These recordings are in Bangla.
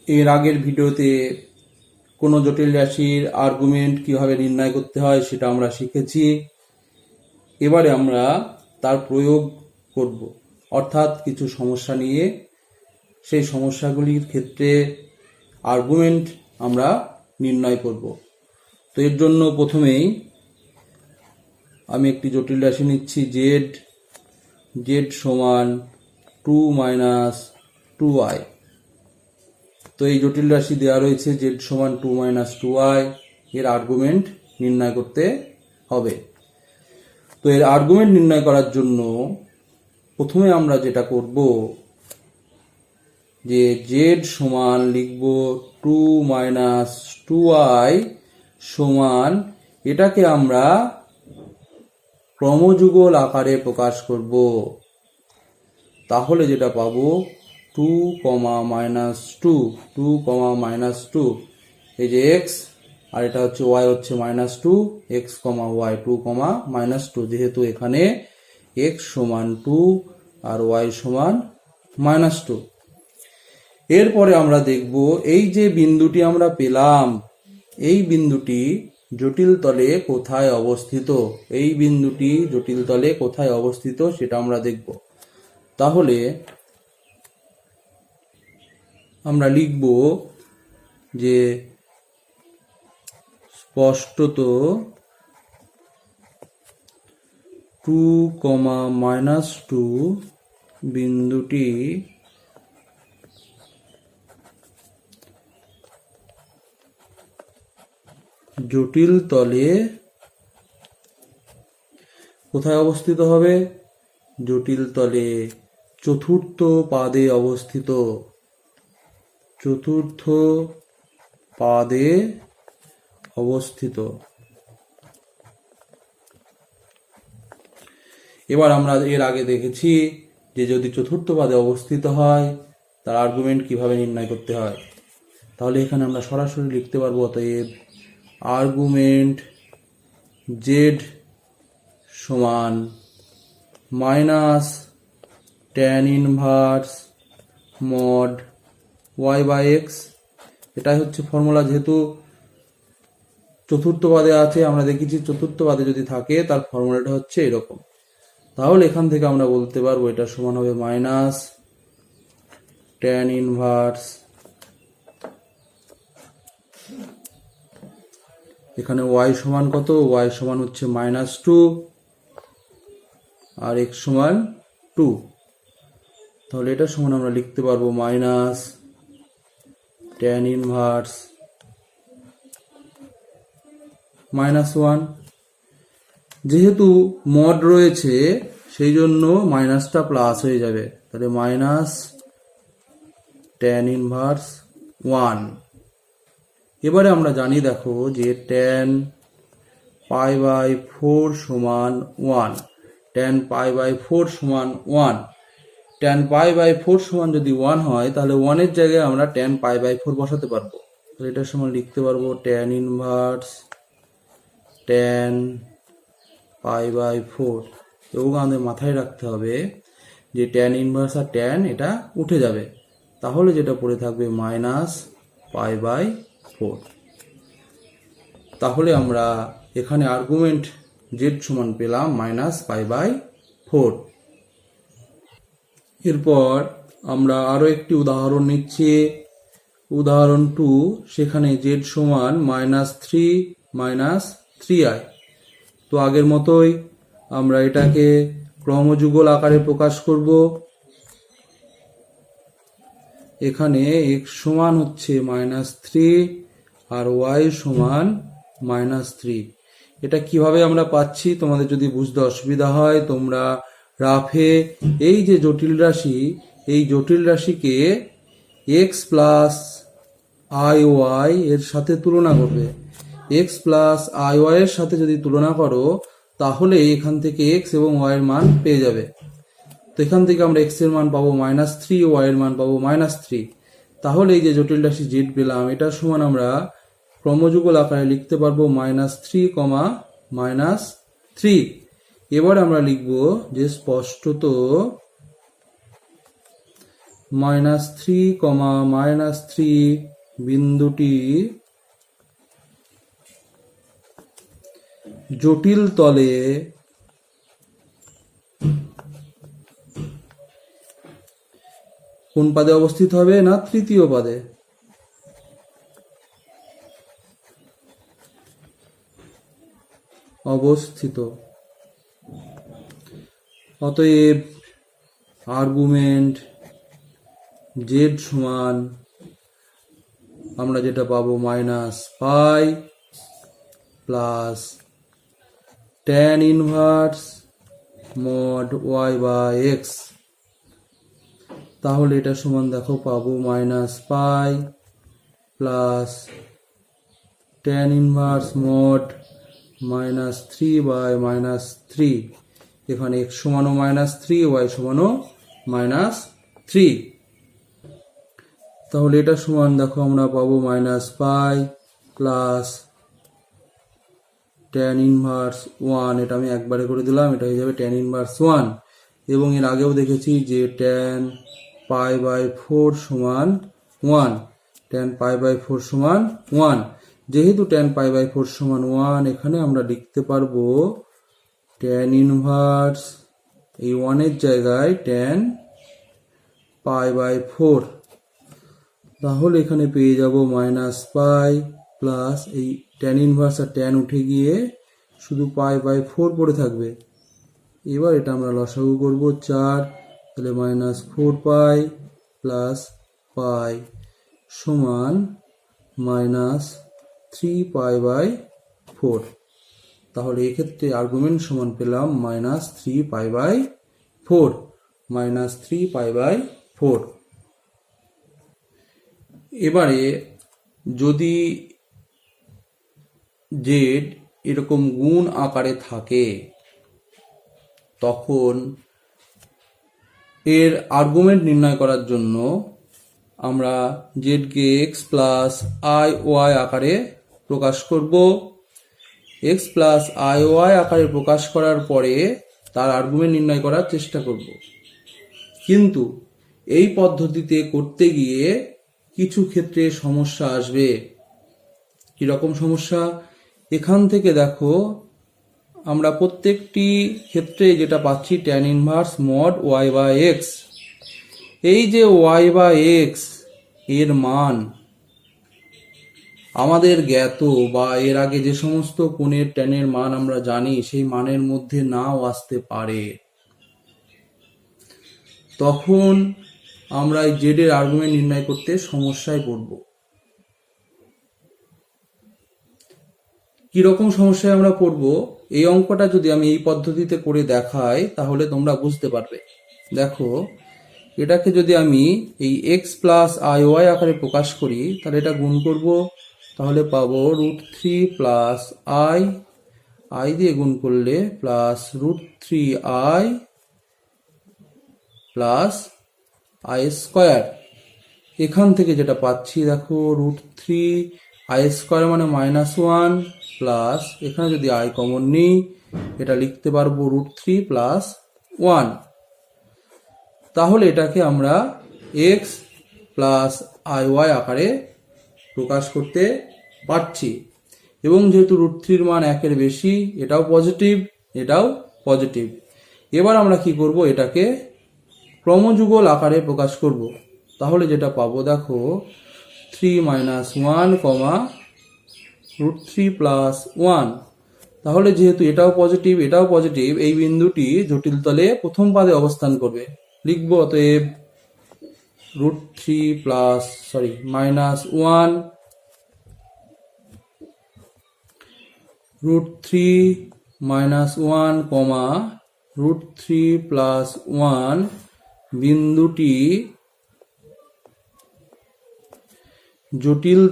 এর আগের ভিডিওতে কোনো জটিল রাশির আর্গুমেন্ট কিভাবে নির্ণয় করতে হয় সেটা আমরা শিখেছি। এবারে আমরা তার প্রয়োগ করব, অর্থাৎ কিছু সমস্যা নিয়ে সেই সমস্যাগুলির ক্ষেত্রে আর্গুমেন্ট আমরা নির্ণয় করব। তো এর জন্য প্রথমেই আমি একটি জটিল রাশি নিচ্ছি জেড সমান 2 - 2i। তো এই জটিল রাশি দেওয়া রয়েছে জেড সমান 2 - 2i, এর আর্গুমেন্ট নির্ণয় করতে হবে। তো এর আর্গুমেন্ট নির্ণয় করার জন্য প্রথমে আমরা যেটা করব যে জেড সমান লিখব 2 - 2i সমান, এটাকে আমরা ক্রমযুগল আকারে প্রকাশ করব। তাহলে যেটা পাবো 2, -2, 2, -2, এই যে x আর এটা হচ্ছে y হচ্ছে -2, x, y, 2, -2, যেহেতু এখানে x সমান 2 আর y সমান -2। এরপরে আমরা দেখব এই যে বিন্দুটি আমরা পেলাম, এই বিন্দুটি জটিল তলে কোথায় অবস্থিত, এই বিন্দুটি জটিল তলে কোথায় অবস্থিত সেটা আমরা দেখব। তাহলে আমরা লিখব যে স্পষ্টত 2, -2 বিন্দুটি জটিল তলে কোথায় অবস্থিত হবে? জটিল তলে চতুর্থ পাদে অবস্থিত, চতুর্থ পাদে অবস্থিত। এবার আমরা এর আগে দেখেছি যে যদি চতুর্থ পাদে অবস্থিত হয় তার আর্গুমেন্ট কিভাবে নির্ণয় করতে হয়। তাহলে এখানে আমরা সরাসরি লিখতে পারবো, অতএব আর্গুমেন্ট জেড সমান -tan ইনভার্স mod y/x। এটাই হচ্ছে ফর্মুলা। যেহেতু চতুর্থ পাদে আছে, আমরা দেখেছি চতুর্থ পাদে যদি থাকে তার ফর্মুলাটা হচ্ছে এরকম। তাহলে এখান থেকে আমরা বলতে পারবো এটা সমান হবে -tan ইনভার্স, এখানে y সমান কত? y সমান হচ্ছে -2 আর x সমান 2। তাহলে এটা সমান আমরা লিখতে পারবো tan ইনভার্স -1। যেহেতু মড রয়েছে সেই জন্য মাইনাসটা প্লাস হয়ে যাবে, তাহলে tan ইনভার্স 1। এবারে আমরা জানি, দেখো যে tan π/4 সমান 1, tan π/4 সমান 1। tan π/4 সমান যদি 1 হয় তাহলে 1 এর জায়গায় আমরা tan π/4 বসাতে পারবো। তাহলে এটার সমান লিখতে পারবো tan ইনভার্স tan π/4। এবং আমাদের মাথায় রাখতে হবে যে tan ইনভার্স আর tan এটা উঠে যাবে, তাহলে যেটা পড়ে থাকবে -π/4। তাহলে আমরা এখানে আর্গুমেন্ট z সমান পেলাম -π/4। এরপর আমরা আরো একটি উদাহরণ নিচ্ছি, উদাহরণ 2। সেখানে z সমান -3 - 3i। তো আগের মতোই আমরা এটাকে ক্রমযুগল আকারে প্রকাশ করব। এখানে x সমান হচ্ছে -3 আর y সমান -3। এটা কিভাবে আমরা পাচ্ছি, তোমাদের যদি বুঝতে অসুবিধা হয় তোমরা রাফে এই যে জটিল রাশি, এই জটিল রাশিকে x প্লাস iy এর সাথে তুলনা করবে। x প্লাস iy এর সাথে যদি তুলনা করো তাহলে এখান থেকে x এবং y এর মান পেয়ে যাবে। তো এখান থেকে আমরা x এর মান পাবো -3, y এর মান পাবো -3। তাহলে এই যে জটিল রাশি z পেলাম, এটা সমান আমরা ক্রমযুগল আকারে লিখতে পারবো -3, -3। এবার আমরা লিখব যে স্পষ্টত -3, বিন্দুটি জটিল তলে কোন পাদে অবস্থিত হবে? না তৃতীয় পাদে। অবস্থিত। অতএব আর্গুমেন্ট z সমান আমরা যেটা পাবো -পাই plus tan inverse mod y/x। তাহলে এটা সমান দেখো পাবো -পাই প্লাস tan ইনভার্স mod -3/-3। এখানে x সমানও -3, y সমানও -3। তাহলে এটা সমান দেখো আমরা পাবো -পাই প্লাস tan ইনভার্স 1। এটা আমি একবারে করে দিলাম, এটা হয়ে যাবে tan ইনভার্স 1। এবং এর আগেও দেখেছি যে tan π/4 সমান 1, tan π/4 সমান 1। যেহেতু tan π/4 সমান 1, এখানে আমরা লিখতে পারবো tan ইনভার্স এই 1 এর জায়গায় tan π/4। তাহলে এখানে পেয়ে যাব -পাই প্লাস এই tan ইনভার্স আর tan উঠে গিয়ে শুধু π/4 পড়ে থাকবে। এবার এটা আমরা লসাগু করব 4, তাহলে -4 প্লাস পাই সমান -3π/4। তাহলে এক্ষেত্রে আর্গুমেন্ট সমান পেলাম -3π/4। এবারে যদি z এরকম গুণ আকারে থাকে তখন এর আর্গুমেন্ট নির্ণয় করার জন্য আমরা z K x plus i y আকারে প্রকাশ করব। x প্লাস i y আকারে প্রকাশ করার পরে তার আর্গুমেন্ট নির্ণয় করার চেষ্টা করব। কিন্তু এই পদ্ধতিতে করতে গিয়ে কিছু ক্ষেত্রে সমস্যা আসবে। কিরকম সমস্যা? এখান থেকে দেখো আমরা প্রত্যেকটি ক্ষেত্রে যেটা পাচ্ছি tan ইনভার্স mod y/x। এই যে y/x এর মান আমাদের জ্ঞাত বা এর আগে যে সমস্ত কোণের ট্যানের মান আমরা জানি সেই মানের মধ্যে নাও আসতে পারে। তখন আমরা এই z এর আর্গুমেন্ট নির্ণয় করতে সমস্যায় পড়ব। কিরকম সমস্যায় আমরা পড়ব? এই অঙ্কটা যদি আমি এই পদ্ধতিতে করে দেখাই তাহলে তোমরা বুঝতে পারবে। দেখো, এটাকে যদি আমি এই x প্লাস i y আকারে প্রকাশ করি তাহলে এটা গুণ করব, তাহলে পাবো √3 প্লাস i দিয়ে গুণ করলে প্লাস √3i প্লাস i²। এখান থেকে যেটা পাচ্ছি দেখো √3i² মানে -1 প্লাস এখানে যদি i কমন নিই এটা লিখতে পারবো √3 প্লাস 1। তাহলে এটাকে আমরা x প্লাস iy আকারে প্রকাশ করতে পারছি। এবং যেহেতু √3 মান 1-এর বেশি, এটাও পজিটিভ, এটাও পজিটিভ। এবার আমরা কি করব? এটাকে ক্রমযুগল আকারে প্রকাশ করব। তাহলে যেটা পাবো দেখো 3 - 1, √3 প্লাস 1। তাহলে যেহেতু এটাও পজিটিভ, এটাও পজিটিভ, এই বিন্দুটি জটিল তলে প্রথম পাদে অবস্থান করবে। লিখবো অতএব √3 প্লাস -1 √3 -1, √3 প্লাস 1 বিন্দুটি জটিল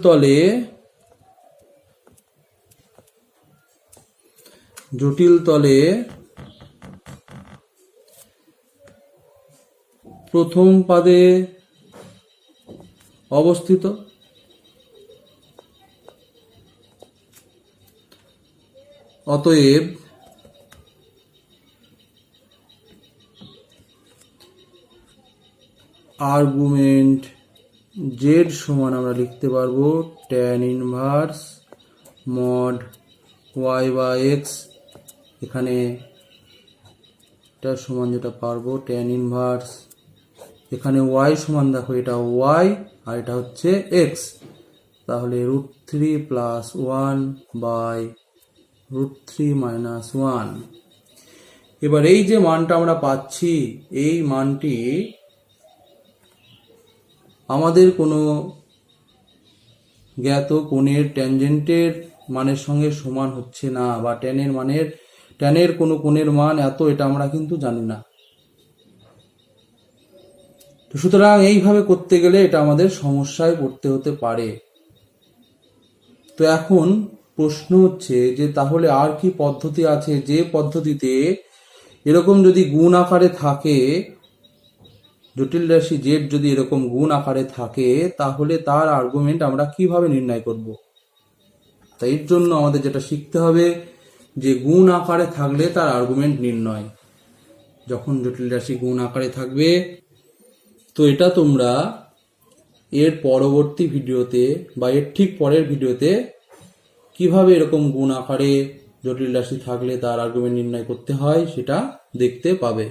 তলে প্রথম পাদে অবস্থিত। অতএব আর্গুমেন্ট জেড সমান আমরা লিখতে পারবো ট্যান ইনভার্স মড ওয়াই বা এক্স, এখানে এটা সমান যেটা পারবো ট্যান ইনভার্স, এখানে ওয়াই সমান দেখো এটা ওয়াই আর এটা হচ্ছে এক্স, তাহলে √3 প্লাস 1 বাই √3 মাইনাস 1। এবার এই যে মানটা আমরা পাচ্ছি এই মানটি আমাদের কোনো জ্ঞাত কোণের ট্যানজেন্টের মানের সঙ্গে সমান হচ্ছে না, বা ট্যানের কোনো কোণের মান এত, এটা আমরা কিন্তু জানি না। তো সুতরাং এইভাবে করতে গেলে এটা আমাদের সমস্যায় পড়তে হতে পারে। তো এখন প্রশ্ন হচ্ছে যে তাহলে আর কি পদ্ধতি আছে যে পদ্ধতিতে এরকম যদি গুণ আকারে থাকে, জটিল রাশি জেড যদি এরকম গুণ আকারে থাকে তাহলে তার আর্গুমেন্ট আমরা কিভাবে নির্ণয় করব। তাই এর জন্য আমাদের যেটা শিখতে হবে যে গুণ আকারে থাকলে তার আর্গুমেন্ট নির্ণয়। যখন জটিল রাশি গুণ আকারে থাকবে তো এটা তোমরা এর পরবর্তী ভিডিওতে বা এর ঠিক পরের ভিডিওতে কিভাবে এরকম গুণ আকারে জটিল রাশি থাকলে তার আর্গুমেন্ট নির্ণয় করতে হয় সেটা দেখতে পাবে।